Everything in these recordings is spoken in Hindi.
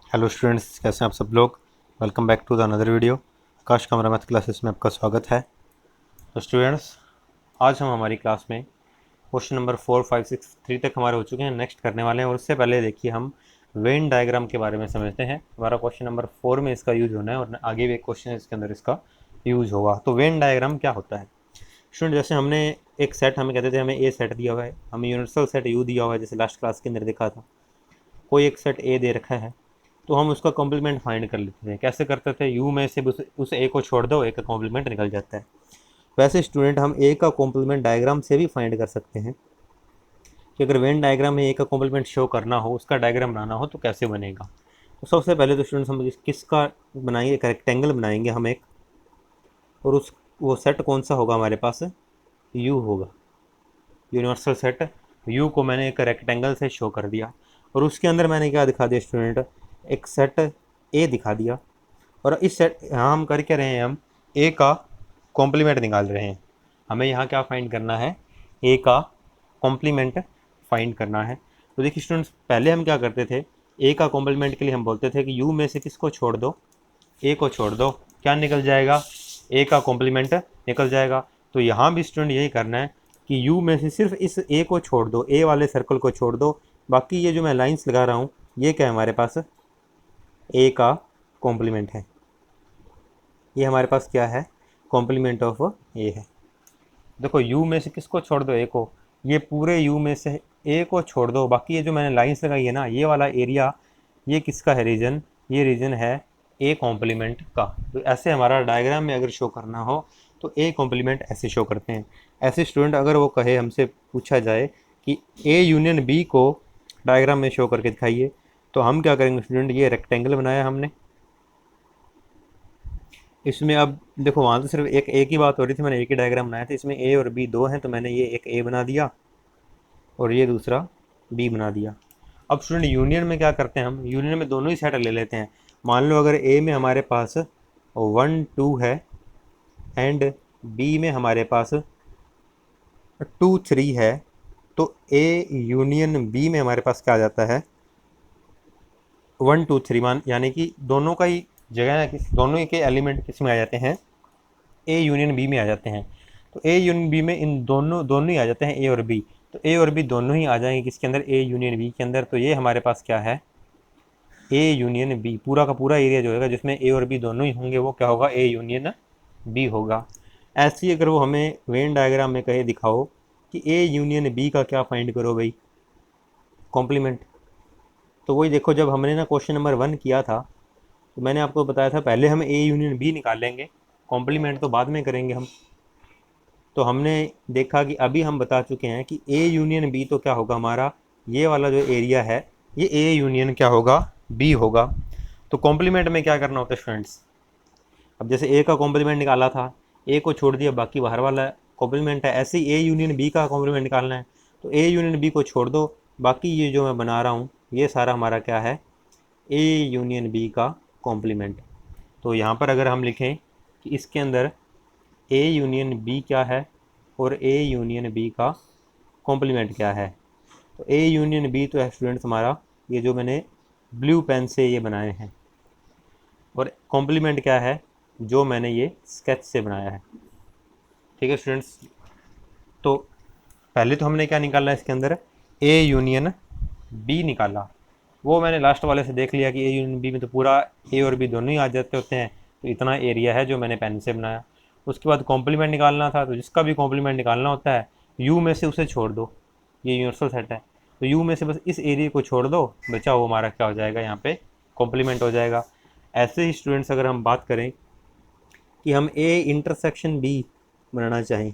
हेलो स्टूडेंट्स, कैसे हैं आप सब लोग। Welcome back to the another video. Akash Kamra math classes में आपका स्वागत है। तो स्टूडेंट्स, आज हम हमारी क्लास में क्वेश्चन नंबर 4, 5, 6, 3 तक हमारे हो चुके हैं, नेक्स्ट करने वाले हैं। और उससे पहले देखिए हम वेन डायग्राम के बारे में समझते हैं। हमारा क्वेश्चन नंबर 4 में इसका यूज होना है और आगे भी एक क्वेश्चन है इसके अंदर इसका यूज होगा। तो वेन डायग्राम क्या होता है स्टूडेंट? जैसे हमने एक सेट, हमें कहते थे हमें ए सेट दिया हुआ है, हमें यूनिवर्सल सेट यू दिया हुआ है, जैसे लास्ट क्लास के अंदर देखा था। कोई एक सेट ए दे रखा है तो हम उसका कॉम्प्लीमेंट फाइंड कर लेते थे। कैसे करते थे? यू में से उस ए को छोड़ दो, ए का कॉम्प्लीमेंट निकल जाता है। वैसे स्टूडेंट हम ए का कॉम्प्लीमेंट डायग्राम से भी फाइंड कर सकते हैं कि अगर वेन डायग्राम में ए का कॉम्प्लीमेंट शो करना हो, उसका डायग्राम बनाना हो तो कैसे बनेगा। तो सबसे पहले तो स्टूडेंट्स हम किसका बनाएंगे? एक रेक्टेंगल बनाएंगे हम एक, और उस वो सेट कौन सा होगा हमारे पास? यू होगा, यूनिवर्सल सेट। यू को मैंने एक रेक्टेंगल से शो कर दिया और उसके अंदर मैंने क्या दिखा दिया स्टूडेंट? एक सेट ए दिखा दिया। और इस सेट यहाँ हम कर क्या रहे हैं? हम ए का कॉम्प्लीमेंट निकाल रहे हैं। हमें यहाँ क्या फाइंड करना है? ए का कॉम्प्लीमेंट फाइंड करना है। तो देखिए स्टूडेंट्स, पहले हम क्या करते थे? ए का कॉम्प्लीमेंट के लिए हम बोलते थे कि यू में से किसको छोड़ दो? ए को छोड़ दो। क्या निकल जाएगा? ए का कॉम्प्लीमेंट निकल जाएगा। तो यहाँ भी स्टूडेंट यही करना है कि यू में से सिर्फ इस ए को छोड़ दो, ए वाले सर्कल को छोड़ दो। बाकी ये जो मैं लाइंस लगा रहा हूँ, ये क्या है हमारे पास? ए का कॉम्प्लीमेंट है। ये हमारे पास क्या है? कॉम्प्लीमेंट ऑफ ए है। देखो, यू में से किसको छोड़ दो? ए को। ये पूरे यू में से ए को छोड़ दो। बाकी ये जो मैंने लाइंस लगाई है ना, ये वाला एरिया, ये किसका है? रीजन। ये रीजन है ए कॉम्प्लीमेंट का। तो ऐसे हमारा डायग्राम में अगर शो करना हो तो ए कॉम्प्लीमेंट ऐसे शो करते हैं। ऐसे स्टूडेंट अगर वो कहे, हमसे पूछा जाए कि ए यूनियन बी को डायग्राम में शो करके दिखाइए, तो हम क्या करेंगे स्टूडेंट? ये रेक्टेंगल बनाया हमने, इसमें अब देखो वहाँ तो सिर्फ एक ए की बात हो रही थी, मैंने एक ही डायग्राम बनाया था। इसमें ए और बी दो हैं, तो मैंने ये एक ए बना दिया और ये दूसरा बी बना दिया। अब स्टूडेंट यूनियन में क्या करते हैं? हम यूनियन में दोनों ही सेट ले लेते हैं। मान लो अगर ए में हमारे पास 1, 2 है एंड बी में हमारे पास 2, 3 है, तो ए यूनियन बी में हमारे पास क्या आ जाता है? 1, 2, 3 मान, यानी कि दोनों का ही जगह है, दोनों के एलिमेंट किस में आ जाते हैं? ए यूनियन बी में आ जाते हैं। तो ए यूनियन बी में इन दोनों दोनों ही आ जाते हैं, ए और बी। तो ए और बी दोनों ही आ जाएंगे किसके अंदर? ए यूनियन बी के अंदर। तो ये हमारे पास क्या है? A union B. पूरा का पूरा एरिया जो होगा जिसमें ए और बी दोनों ही होंगे, वो क्या होगा? ए यूनियन बी होगा। ऐसे ही अगर वो हमें वेन डायग्राम में कहे दिखाओ कि ए यूनियन बी का क्या फाइंड करो भाई? कॉम्प्लीमेंट। तो वही देखो, जब हमने ना क्वेश्चन नंबर 1 किया था तो मैंने आपको बताया था पहले हम ए यूनियन बी निकालेंगे, कॉम्प्लीमेंट तो बाद में करेंगे हम। तो हमने देखा कि अभी हम बता चुके हैं कि ए यूनियन बी तो क्या होगा हमारा? ये वाला जो एरिया है, ये ए यूनियन क्या होगा? बी होगा। तो कॉम्प्लीमेंट में क्या करना होता है स्टूडेंट्स? अब जैसे ए का कॉम्प्लीमेंट निकाला था, ए को छोड़ दिया, बाकी बाहर वाला कॉम्प्लीमेंट है। ऐसे ही ए यूनियन बी का कॉम्प्लीमेंट निकालना है, तो ए यूनियन बी को छोड़ दो, बाकी ये जो मैं बना रहा हूँ ये सारा हमारा क्या है? ए यूनियन बी का कॉम्प्लीमेंट। तो यहाँ पर अगर हम लिखें कि इसके अंदर ए यूनियन बी क्या है और ए यूनियन बी का कॉम्प्लीमेंट क्या है, तो ए यूनियन बी तो है स्टूडेंट्स हमारा ये जो मैंने ब्लू पेन से ये बनाए हैं, और कॉम्प्लीमेंट क्या है? जो मैंने ये स्केच से बनाया है। ठीक है स्टूडेंट्स, तो पहले तो हमने क्या निकाला इसके अंदर? ए यूनियन बी निकाला। वो मैंने लास्ट वाले से देख लिया कि ए यूनियन बी में तो पूरा ए और बी दोनों ही आ जाते होते हैं, तो इतना एरिया है जो मैंने पेन से बनाया। उसके बाद कॉम्प्लीमेंट निकालना था, तो जिसका भी कॉम्प्लीमेंट निकालना होता है यू में से उसे छोड़ दो, ये यूनिवर्सल सेट है। तो यू में से बस इस एरिया को छोड़ दो, बचा वो हमारा क्या हो जाएगा? यहाँ पे कॉम्प्लीमेंट हो जाएगा। ऐसे ही स्टूडेंट्स अगर हम बात करें कि हम ए इंटरसेक्शन बी बनाना चाहें,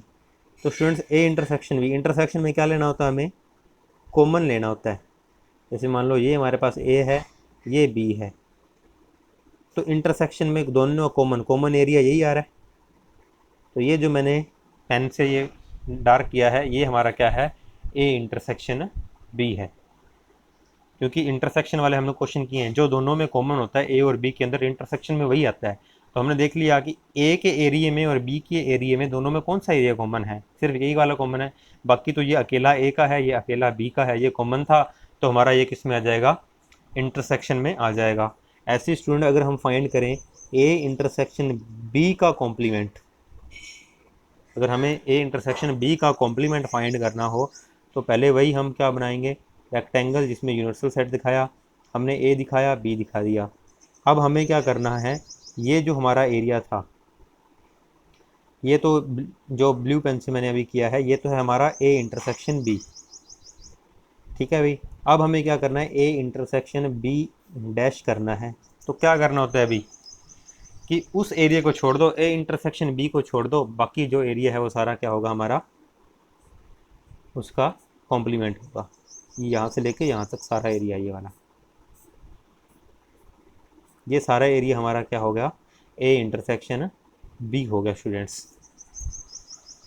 तो students A intersection B, intersection में क्या लेना होता है? हमें कॉमन लेना होता है। जैसे मान लो ये हमारे पास ए है, ये बी है, तो इंटरसेक्शन में दोनों कॉमन कॉमन एरिया यही आ रहा है। तो ये जो मैंने पेन से ये डार्क किया है, ये हमारा क्या है? ए इंटरसेक्शन बी है। क्योंकि इंटरसेक्शन वाले हमने क्वेश्चन किए हैं, जो दोनों में कॉमन होता है ए और बी के अंदर, इंटरसेक्शन में वही आता है। तो हमने देख लिया कि ए के एरिया में और बी के एरिया में दोनों में कौन सा एरिया कॉमन है? सिर्फ यही वाला कॉमन है। बाकी तो ये अकेला ए का है, ये अकेला बी का है, ये कॉमन था, तो हमारा ये किस में आ जाएगा? इंटरसेक्शन में आ जाएगा। ऐसे स्टूडेंट अगर हम फाइंड करें ए इंटरसेक्शन बी का कॉम्प्लीमेंट, अगर हमें ए इंटरसेक्शन बी का कॉम्प्लीमेंट फाइंड करना हो तो पहले वही हम क्या बनाएंगे, रेक्टेंगल जिसमें यूनिवर्सल सेट दिखाया हमने, ए दिखाया बी दिखा दिया। अब हमें क्या करना है, ये जो हमारा एरिया था, ये तो जो ब्लू पेन से मैंने अभी किया है, ये तो है हमारा ए इंटरसेक्शन बी, ठीक है भाई। अब हमें क्या करना है, ए इंटरसेक्शन बी डैश करना है। तो क्या करना होता है अभी कि उस एरिया को छोड़ दो, ए इंटरसेक्शन बी को छोड़ दो, बाकी जो एरिया है वो सारा क्या होगा हमारा, उसका कॉम्प्लीमेंट होगा। यहाँ से लेके यहाँ तक सारा एरिया ये वाला, ये सारा एरिया हमारा क्या हो गया, ए इंटरसेक्शन बी हो गया स्टूडेंट्स।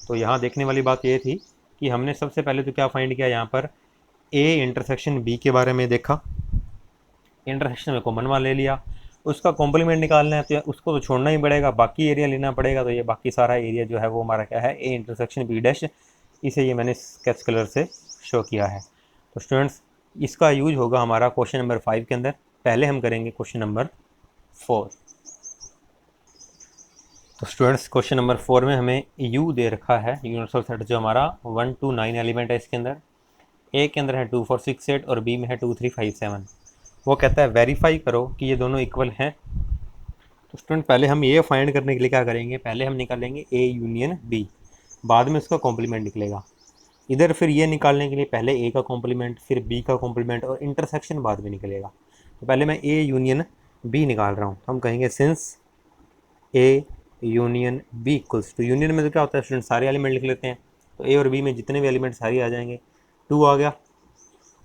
तो यहाँ देखने वाली बात ये थी कि हमने सबसे पहले तो क्या फाइंड किया, यहाँ पर ए इंटरसेक्शन बी के बारे में देखा, इंटरसेक्शन में कॉमन मान ले लिया, उसका कॉम्प्लीमेंट निकालना है तो उसको तो छोड़ना ही पड़ेगा, बाकी एरिया लेना पड़ेगा। तो ये बाकी सारा एरिया जो है वो हमारा क्या है, ए इंटरसेक्शन बी डैश, इसे ये मैंने स्केच कलर से शो किया है। तो स्टूडेंट्स इसका यूज होगा हमारा क्वेश्चन नंबर 5 के अंदर। पहले हम करेंगे क्वेश्चन नंबर 4। तो स्टूडेंट्स क्वेश्चन नंबर 4 में हमें यू दे रखा है, यूनिवर्सल सेट जो हमारा 1 to 9 एलिमेंट है इसके अंदर। ए के अंदर है 2 4 6 8 और बी में है 2 3 5 7। वो कहता है वेरीफाई करो कि ये दोनों इक्वल हैं। तो स्टूडेंट पहले हम ये फाइंड करने के लिए क्या करेंगे, पहले हम निकालेंगे ए यूनियन बी, बाद में उसका कॉम्प्लीमेंट निकलेगा। इधर फिर ये निकालने के लिए पहले ए का कॉम्प्लीमेंट, फिर बी का कॉम्प्लीमेंट और इंटरसेक्शन बाद में निकलेगा। तो पहले मैं ए यूनियन बी निकाल रहा हूँ। तो हम कहेंगे since A union B equals to, union में तो क्या होता है स्टूडेंट, सारे एलिमेंट लिख लेते हैं। तो ए और बी में जितने भी एलिमेंट सारे आ जाएंगे। 2 आ गया,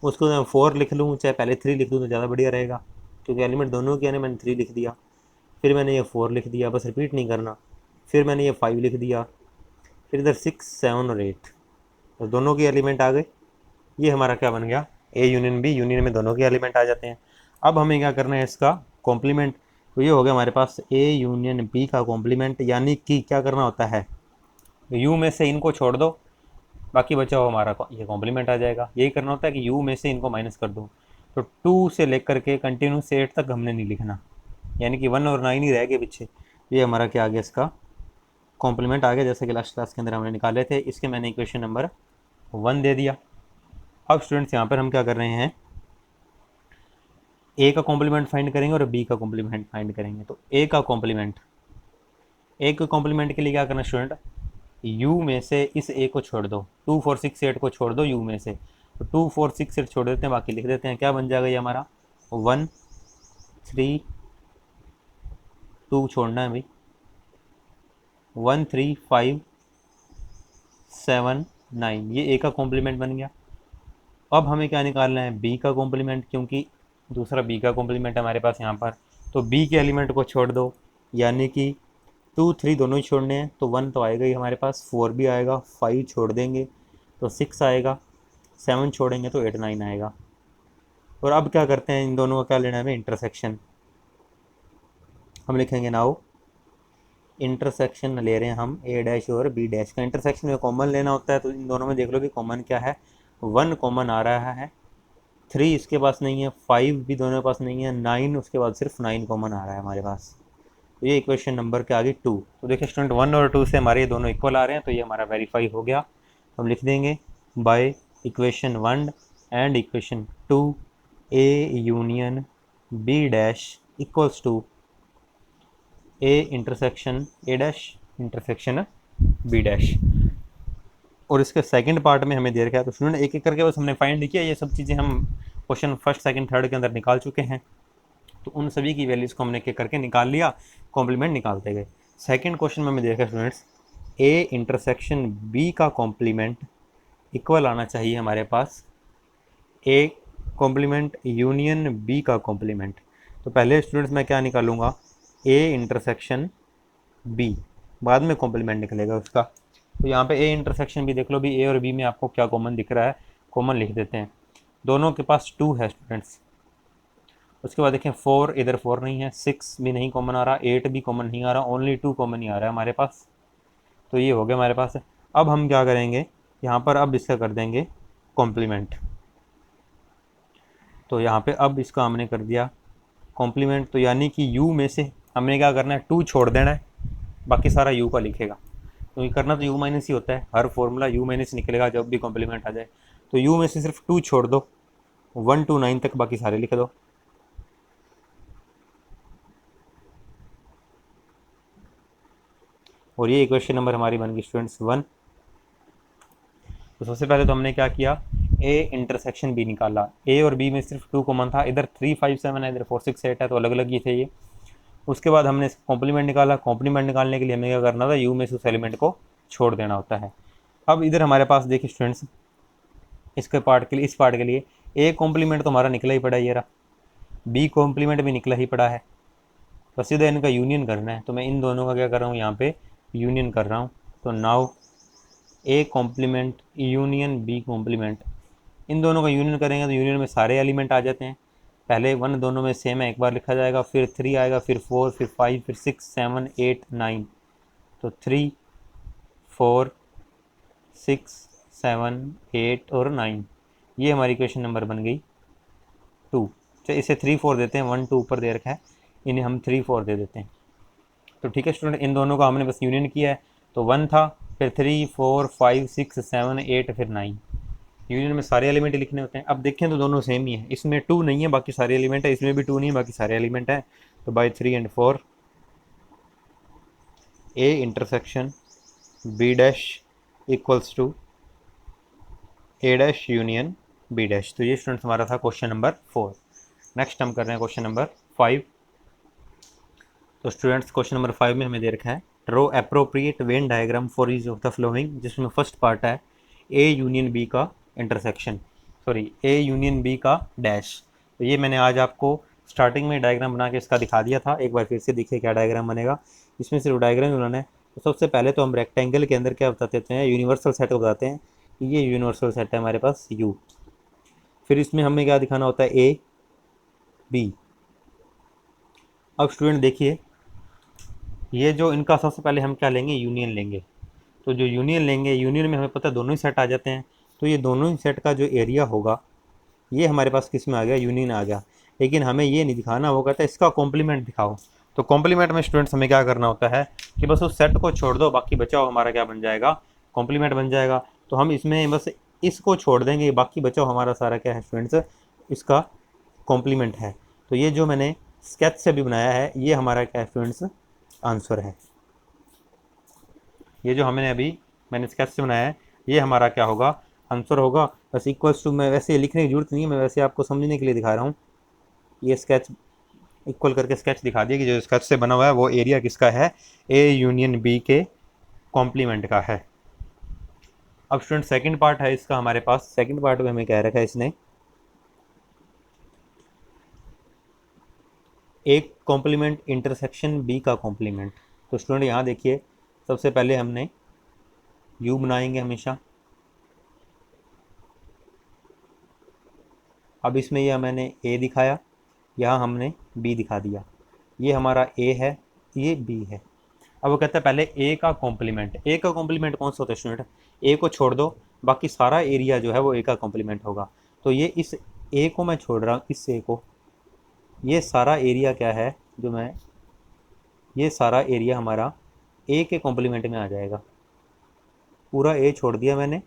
उसको मैं 4 लिख लूँ चाहे पहले 3 लिख दूँ तो ज़्यादा बढ़िया रहेगा, क्योंकि एलिमेंट दोनों के आने, मैंने 3 लिख दिया। फिर मैंने ये 4 लिख दिया, बस रिपीट नहीं करना। फिर मैंने ये 5 लिख दिया, फिर इधर 6 7 और 8, तो दोनों के एलिमेंट आ गए। ये हमारा क्या बन गया, ए यूनियन बी, यूनियन में दोनों के एलिमेंट आ जाते हैं। अब हमें क्या करना है, इसका कॉम्प्लीमेंट। तो ये हो गया हमारे पास ए यूनियन बी का कॉम्प्लीमेंट, यानी कि क्या करना होता है, यू में से इनको छोड़ दो, बाकी बचा हुआ हमारा ये कॉम्प्लीमेंट आ जाएगा। यही करना होता है कि यू में से इनको माइनस कर दो। तो 2 से लेकर के कंटिन्यू से 8 तक हमने नहीं लिखना, यानी कि 1 और 9 ही रह गए पीछे। ये हमारा क्या आ गया, इसका कॉम्प्लीमेंट आ गया, जैसे कि लास्ट क्लास के अंदर हमने निकाले थे। इसके मैंने इक्वेशन नंबर 1 दे दिया। अब स्टूडेंट्स यहाँ पर हम क्या कर रहे हैं, ए का कॉम्प्लीमेंट फाइंड करेंगे और बी का कॉम्प्लीमेंट फाइंड करेंगे। तो ए का कॉम्प्लीमेंट, ए के कॉम्प्लीमेंट के लिए क्या करना स्टूडेंट, यू में से इस ए को छोड़ दो, 2 4 6 8 को छोड़ दो यू में से। तो 2 4 6 8 छोड़ देते हैं, बाकी लिख देते हैं। क्या बन जाएगा ये हमारा 1 3 2 छोड़ना है भाई, 1 3 5 7 9, ये ए का कॉम्प्लीमेंट बन गया। अब हमें क्या निकालना है, बी का कॉम्प्लीमेंट, क्योंकि दूसरा बी का कॉम्प्लीमेंट है हमारे पास यहाँ पर। तो बी के एलिमेंट को छोड़ दो, यानी कि 2 3 दोनों ही छोड़ने हैं। तो 1 तो आएगा ही हमारे पास, 4 भी आएगा, 5 छोड़ देंगे तो 6 आएगा, 7 छोड़ेंगे तो 8 9 आएगा। और अब क्या करते हैं, इन दोनों का क्या लेना है हमें, इंटरसेक्शन। हम लिखेंगे नाउ इंटरसेक्शन ले रहे हैं हम ए डैश और बी डैश का। इंटरसेक्शन में कॉमन लेना होता है, तो इन दोनों में देख लो भी कॉमन क्या है, 1 कॉमन आ रहा है, 3 इसके पास नहीं है, 5 भी दोनों के पास नहीं है, 9 उसके बाद सिर्फ 9 कॉमन आ रहा है हमारे पास। तो ये इक्वेशन नंबर के आगे 2। तो देखिए स्टूडेंट 1 और 2 से हमारे ये दोनों इक्वल आ रहे हैं, तो ये हमारा वेरीफाई हो गया। हम लिख देंगे by equation 1 and equation 2 A union B dash equals to A intersection A dash intersection B dash. और इसके सेकंड पार्ट में हमें दे रखा है। तो स्टूडेंट एक एक करके बस हमने फाइंड किया, ये सब चीज़ें हम क्वेश्चन फर्स्ट सेकंड थर्ड के अंदर निकाल चुके हैं। तो उन सभी की वैल्यूज़ को हमने एक एक करके निकाल लिया, कॉम्प्लीमेंट निकालते गए। सेकंड क्वेश्चन में हमें देखा स्टूडेंट्स, ए इंटरसेक्शन बी का कॉम्प्लीमेंट इक्वल आना चाहिए हमारे पास ए कॉम्प्लीमेंट यूनियन बी का कॉम्प्लीमेंट। तो पहले स्टूडेंट्स मैं क्या निकालूंगा, ए इंटरसेक्शन बी, बाद में कॉम्प्लीमेंट निकलेगा उसका। तो यहाँ पे ए इंटरसेक्शन बी देख लो भी, ए और बी में आपको क्या कॉमन दिख रहा है, कॉमन लिख देते हैं। दोनों के पास 2 है स्टूडेंट्स। उसके बाद देखें 4, इधर 4 नहीं है, 6 भी नहीं कॉमन आ रहा, 8 भी कॉमन नहीं आ रहा, ओनली 2 कॉमन ही आ रहा है हमारे पास। तो ये हो गया हमारे पास। अब हम क्या करेंगे यहाँ पर, अब इसका कर देंगे कॉम्प्लीमेंट। तो यहाँ पे अब इसका हमने कर दिया कॉम्प्लीमेंट, तो यानी कि u में से हमने क्या करना है, 2 छोड़ देना है, बाकी सारा u का लिखेगा। तो ये करना तो u माइनस ही होता है, हर फॉर्मूला u माइनस निकलेगा जब भी कॉम्प्लीमेंट आ जाए। तो u में से सिर्फ 2 छोड़ दो, 1 to 9 तक बाकी सारे लिख दो। और ये इक्वेशन नंबर हमारी बन गई स्टूडेंट्स 1। तो सबसे पहले तो हमने क्या किया, a इंटरसेक्शन b निकाला। a और b में सिर्फ 2 कॉमन था, इधर 3 5 7 है, इधर 4 6 8 है, तो अलग अलग ही थे ये। उसके बाद हमने कॉम्प्लीमेंट निकाला। कॉम्प्लीमेंट निकालने के लिए हमें क्या करना था, u में से उस एलिमेंट को छोड़ देना होता है। अब इधर हमारे पास देखिए स्टूडेंट्स, इसके पार्ट के लिए, इस पार्ट के लिए a कॉम्प्लीमेंट तो हमारा निकला ही पड़ा है, ये रहा। b कॉम्प्लीमेंट भी निकला ही पड़ा है, बस सीधा इनका यूनियन करना है। तो मैं इन दोनों का क्या कर रहा हूँ, यहाँ पे यूनियन कर रहा हूँ। तो now a complement union b complement, इन दोनों का यूनियन करेंगे तो यूनियन में सारे एलिमेंट आ जाते हैं। पहले 1 दोनों में सेम है, एक बार लिखा जाएगा, फिर 3 आएगा, फिर 4, फिर 5, फिर 6 7 8 9। तो 3 4 6 7 8 और 9, ये हमारी इक्वेशन नंबर बन गई 2। चलिए इसे 3 4 देते हैं, 1 2 ऊपर दे रखा है, इन्हें हम 3 4 दे देते हैं। तो ठीक है स्टूडेंट, इन दोनों का हमने बस यूनियन किया है। तो 1 था, फिर 3 4 5 6 7 8, फिर 9। यूनियन में सारे एलिमेंट लिखने होते हैं। अब देखें तो दोनों सेम ही है, इसमें 2 नहीं है, बाकी सारे एलिमेंट है, इसमें भी 2 नहीं है, बाकी सारे एलिमेंट है। तो by 3 and 4 a intersection b dash equals to a dash union b dash. तो ये स्टूडेंट्स हमारा था क्वेश्चन नंबर 4। नेक्स्ट हम कर रहे हैं क्वेश्चन नंबर 5। तो स्टूडेंट्स क्वेश्चन नंबर 5 में हमें दे रखा है, draw appropriate Venn diagram for each of the flowing, जिसमें फर्स्ट पार्ट है a यूनियन b का intersection, sorry a union b का डैश। तो ये मैंने आज आपको स्टार्टिंग में डायग्राम बना के इसका दिखा दिया था, एक बार फिर से देखिए क्या डायग्राम बनेगा। इसमें सिर्फ डायग्राम बनाना है। तो सबसे पहले तो हम रेक्टेंगल के अंदर क्या बता देते हैं, यूनिवर्सल सेट को बताते हैं कि ये यूनिवर्सल सेट है हमारे पास u। फिर इसमें हमें क्या दिखाना होता है, a b। अब स्टूडेंट देखिए, ये जो इनका सबसे पहले हम क्या लेंगे, यूनियन लेंगे। तो जो यूनियन लेंगे, यूनियन में हमें पता है दोनों ही सेट आ जाते हैं। तो ये दोनों ही सेट का जो एरिया होगा, ये हमारे पास किस में आ गया, यूनियन आ गया। लेकिन हमें ये नहीं दिखाना, वो कहता है इसका कॉम्प्लीमेंट दिखाओ। तो कॉम्प्लीमेंट में स्टूडेंट्स हमें क्या करना होता है कि बस उस सेट को छोड़ दो, बाकी बचा हुआ हमारा क्या बन जाएगा, कॉम्प्लीमेंट बन जाएगा। तो हम इसमें बस इसको छोड़ देंगे, बाकी बचा हुआ हमारा सारा क्या है स्टूडेंट्स, इसका कॉम्प्लीमेंट है। तो ये जो मैंने स्केच से भी बनाया है, ये हमारा क्या है स्टूडेंट्स, आंसर है। ये जो मैंने स्केच से बनाया है, ये हमारा क्या होगा, आंसर होगा। बस इक्वल्स टू, मैं वैसे लिखने की जरूरत नहीं है, मैं वैसे आपको समझने के लिए दिखा रहा हूँ। ये स्केच इक्वल करके स्केच दिखा दिया कि जो स्केच से बना हुआ है वो एरिया किसका है, ए यूनियन बी के कॉम्प्लीमेंट का है। अब स्टूडेंट सेकंड पार्ट है इसका हमारे पास। सेकंड पार्ट में हमें कह रखा है इसने, एक कॉम्प्लीमेंट इंटरसेक्शन बी का कॉम्प्लीमेंट। तो स्टूडेंट यहाँ देखिए, सबसे पहले हमने यू बनाएंगे हमेशा। अब इसमें यह मैंने ए दिखाया, यहाँ हमने बी दिखा दिया। ये हमारा ए है, ये बी है। अब वो कहता है पहले ए का कॉम्प्लीमेंट। ए का कॉम्प्लीमेंट कौन सा होता है स्टूडेंट, ए को छोड़ दो, बाकी सारा एरिया जो है वो ए का कॉम्प्लीमेंट होगा। तो ये इस ए को मैं छोड़ रहा हूँ, इस ए को, ये सारा एरिया क्या है जो मैं, ये सारा एरिया हमारा ए के कॉम्प्लीमेंट में आ जाएगा। पूरा ए छोड़ दिया मैंने,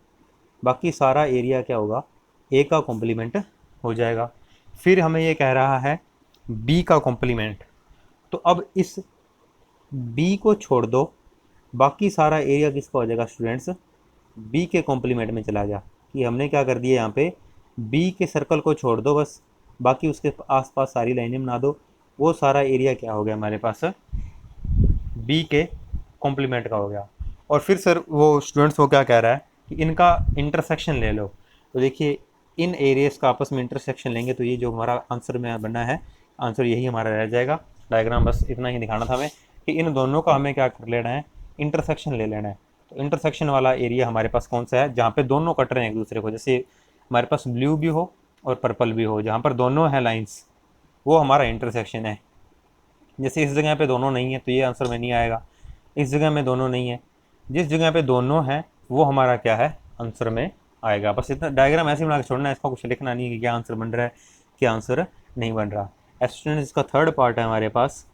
बाकी सारा एरिया क्या होगा, ए का कॉम्प्लीमेंट हो जाएगा। फिर हमें ये कह रहा है बी का कॉम्प्लीमेंट। तो अब इस बी को छोड़ दो, बाकी सारा एरिया किसका हो जाएगा स्टूडेंट्स, बी के कॉम्प्लीमेंट में चला गया। कि हमने क्या कर दिया यहाँ पे, बी के सर्कल को छोड़ दो बस, बाकी उसके आसपास सारी लाइनें बना दो, वो सारा एरिया क्या हो गया हमारे पास, बी के कॉम्प्लीमेंट का हो गया। और फिर सर वो स्टूडेंट्स वो क्या कह रहा है कि इनका इंटरसेक्शन ले लो। तो देखिए इन एरियाज़ का आपस में इंटरसेक्शन लेंगे तो ये जो हमारा आंसर में बना है, आंसर यही हमारा रह जाएगा। डायग्राम बस इतना ही दिखाना था हमें कि इन दोनों का हमें क्या कर लेना है, इंटरसेक्शन ले लेना है। तो इंटरसेक्शन वाला एरिया हमारे पास कौन सा है, जहाँ पे दोनों कट रहे हैं एक दूसरे को, जैसे हमारे पास ब्लू भी हो और पर्पल भी हो, जहाँ पर दोनों हैं लाइन्स, वो हमारा इंटरसेक्शन है। जैसे इस जगह पे दोनों नहीं है तो ये आंसर में नहीं आएगा, इस जगह में दोनों नहीं है, जिस जगह पे दोनों हैं वो हमारा क्या है, आंसर में आएगा। बस इतना डायग्राम ऐसे बना के छोड़ना है, इसका कुछ लिखना नहीं है कि क्या आंसर बन रहा है क्या आंसर नहीं बन रहा। स्टूडेंट्स इसका थर्ड पार्ट है हमारे पास।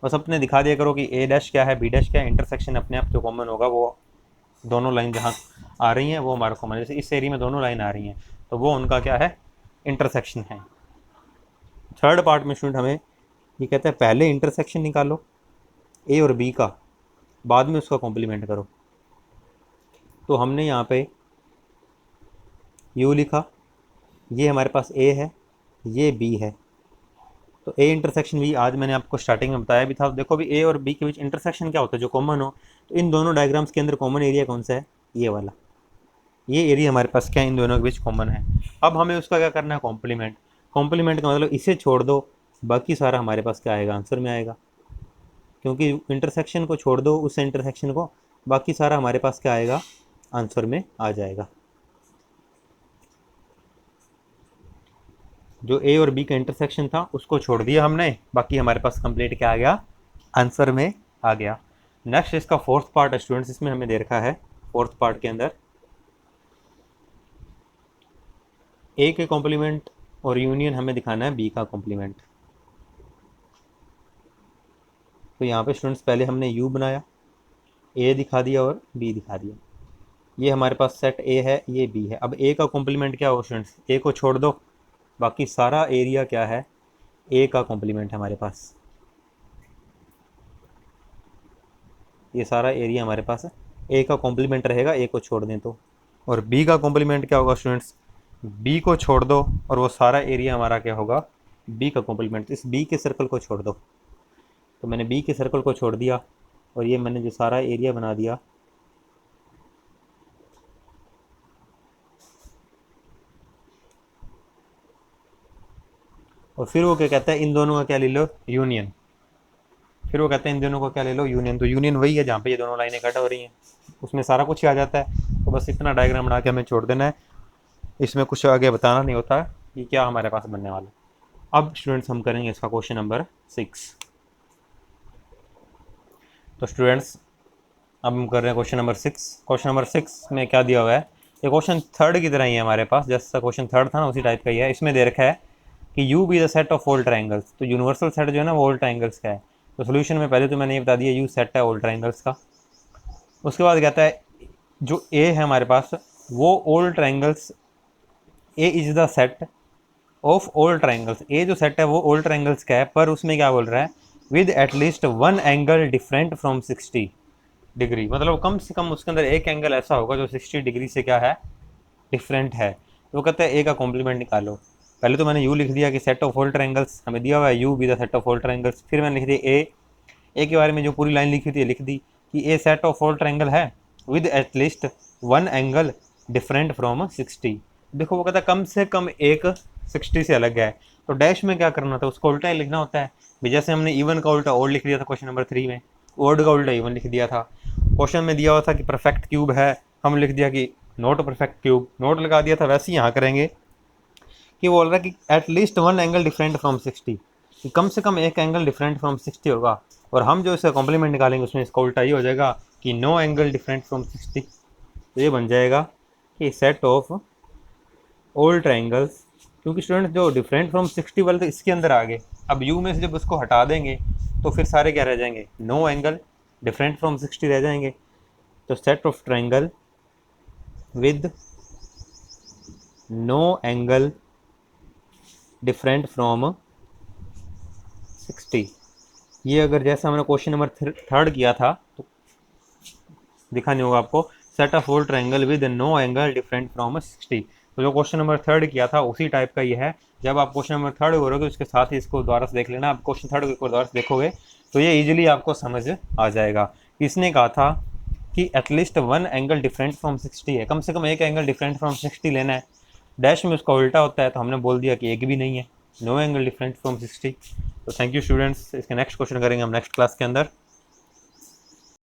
बस अपने दिखा दिया करो कि ए डैश क्या है, बी डैश क्या है, इंटरसेक्शन अपने आप जो कॉमन होगा वो दोनों लाइन जहाँ आ रही हैं वो हमारा कॉमन है। जैसे इस एरिया में दोनों लाइन आ रही हैं तो वो उनका क्या है, इंटरसेक्शन है। थर्ड पार्ट में स्टूडेंट हमें ये कहता है पहले इंटरसेक्शन निकालो ए और बी का, बाद में उसका कॉम्प्लीमेंट करो। तो हमने यहाँ पे यू लिखा, ये हमारे पास ए है, ये बी है, तो ए इंटरसेक्शन बी आज मैंने आपको स्टार्टिंग में बताया भी था। देखो भी ए और बी के बीच इंटरसेक्शन क्या होता है, जो कॉमन हो। तो इन दोनों डायग्राम्स के अंदर कॉमन एरिया कौन सा है, ये वाला, ये एरिया हमारे पास क्या इन दोनों के बीच कॉमन है। अब हमें उसका क्या करना है, कॉम्प्लीमेंट। कॉम्प्लीमेंट का मतलब इसे छोड़ दो, बाकी सारा हमारे पास क्या आएगा, आंसर में आएगा। क्योंकि इंटरसेक्शन को छोड़ दो उस इंटरसेक्शन को, बाकी सारा हमारे पास क्या आएगा, आंसर में आ जाएगा। जो ए और बी का इंटरसेक्शन था उसको छोड़ दिया हमने, बाकी हमारे पास कंप्लीट क्या आ गया, आंसर में आ गया। नेक्स्ट इसका फोर्थ पार्ट है स्टूडेंट्स, इसमें हमें दे रखा है फोर्थ पार्ट के अंदर ए के कॉम्प्लीमेंट और यूनियन हमें दिखाना है बी का कॉम्प्लीमेंट। तो यहाँ पे स्टूडेंट्स पहले हमने यू बनाया, ए दिखा दिया और बी दिखा दिया। ये हमारे पास सेट ए है, ये बी है। अब ए का कॉम्प्लीमेंट क्या हो स्टूडेंट्स, ए को छोड़ दो, बाकी सारा एरिया क्या है, ए का कॉम्प्लीमेंट है हमारे पास। ये सारा एरिया हमारे पास ए का कॉम्प्लीमेंट रहेगा, ए को छोड़ दें तो। और बी का कॉम्प्लीमेंट क्या होगा स्टूडेंट्स, बी को छोड़ दो और वो सारा एरिया हमारा क्या होगा, बी का कॉम्प्लीमेंट। इस बी के सर्कल को छोड़ दो, तो मैंने बी के सर्कल को छोड़ दिया और ये मैंने जो सारा एरिया बना दिया, और फिर वो क्या कहता है, इन दोनों का क्या ले लो, यूनियन। फिर वो कहते हैं इन दोनों को क्या ले लो, यूनियन। तो यूनियन वही है जहाँ पे ये दोनों लाइनें कट हो रही हैं, उसमें सारा कुछ ही आ जाता है। तो बस इतना डायग्राम बना के हमें छोड़ देना है, इसमें कुछ आगे बताना नहीं होता कि क्या हमारे पास बनने वाला। अब स्टूडेंट्स हम करेंगे इसका क्वेश्चन नंबर 6। तो स्टूडेंट्स अब हम कर रहे हैं क्वेश्चन नंबर 6। क्वेश्चन नंबर 6 में क्या दिया हुआ है, ये क्वेश्चन थर्ड की तरह ही है हमारे पास, जैसा क्वेश्चन थर्ड था ना उसी टाइप का ही है। इसमें दे रखा है कि you be the set of all triangles. तो यूनिवर्सल सेट जो है ना वो ऑल ट्राइंगल्स का है। तो सोल्यूशन में पहले तो मैंने ये बता दिया यू सेट है ऑल ट्राइंगल्स का। उसके बाद कहता है जो ए है हमारे पास वो all triangles, A is the set of all triangles. A जो सेट है वो ऑल ट्राइंगल्स का है, पर उसमें क्या बोल रहा है, with at least one angle different from 60 degree. मतलब कम से कम उसके अंदर एक एंगल ऐसा होगा जो 60 डिग्री से क्या है, डिफरेंट है। तो वो कहता है ए का कॉम्प्लीमेंट निकालो। पहले तो मैंने यू लिख दिया कि सेट ऑफ ऑल ट्राइंगल्स हमें दिया हुआ है, you be the set of all triangles. फिर मैंने लिख दिया ए के बारे में जो पूरी लाइन लिखी थी लिख दी कि ए सेट ऑफ ऑल ट्राइंगल है with at least one angle different from 60। देखो वो कहता है कम से कम एक 60 से अलग है। तो डैश में क्या करना था, उसको उल्टा ही लिखना होता है भी। जैसे हमने इवन का उल्टा ओड लिख दिया था क्वेश्चन नंबर 3 में, ओड का उल्टा इवन लिख दिया था। क्वेश्चन में दिया हुआ था कि परफेक्ट क्यूब है, हम लिख दिया कि नॉट परफेक्ट क्यूब, नोट लगा दिया था। वैसे ही यहाँ करेंगे कि बोल रहा है कि at least one angle different from 60, कि कम से कम एक एंगल डिफरेंट फ्रॉम 60 होगा। और हम जो इसका कॉम्प्लीमेंट निकालेंगे उसमें इसका उल्टा ही हो जाएगा कि नो एंगल डिफरेंट फ्रॉम 60। तो ये बन जाएगा कि सेट ऑफ ऑल ट्राइंगल्स, क्योंकि स्टूडेंट जो डिफरेंट फ्रॉम 60 वाले तो इसके अंदर आ गए। अब यू में से जब उसको हटा देंगे तो फिर सारे क्या रह जाएंगे, नो एंगल डिफरेंट फ्रॉम 60 रह जाएंगे। तो set of triangle with no angle different from 60, ये अगर जैसा हमने क्वेश्चन नंबर थर्ड किया था तो दिखा नहीं होगा आपको, set of all triangle with no angle different from 60। तो जो क्वेश्चन नंबर थर्ड किया था उसी टाइप का ये है। जब आप क्वेश्चन नंबर थर्ड करोगे उसके साथ ही इसको दोबारा से देख लेना। आप क्वेश्चन थर्ड को दोबारा से देखोगे तो ये इजीली आपको समझ आ जाएगा। इसने कहा था कि at least one angle different from 60 है, कम से कम एक एंगल डिफरेंट फ्रॉम 60 लेना है। डैश में उसका उल्टा होता है तो हमने बोल दिया कि एक भी नहीं है, नो एंगल डिफरेंट फ्रॉम 60। तो थैंक यू स्टूडेंट्स, इसके नेक्स्ट क्वेश्चन करेंगे हम नेक्स्ट क्लास के अंदर।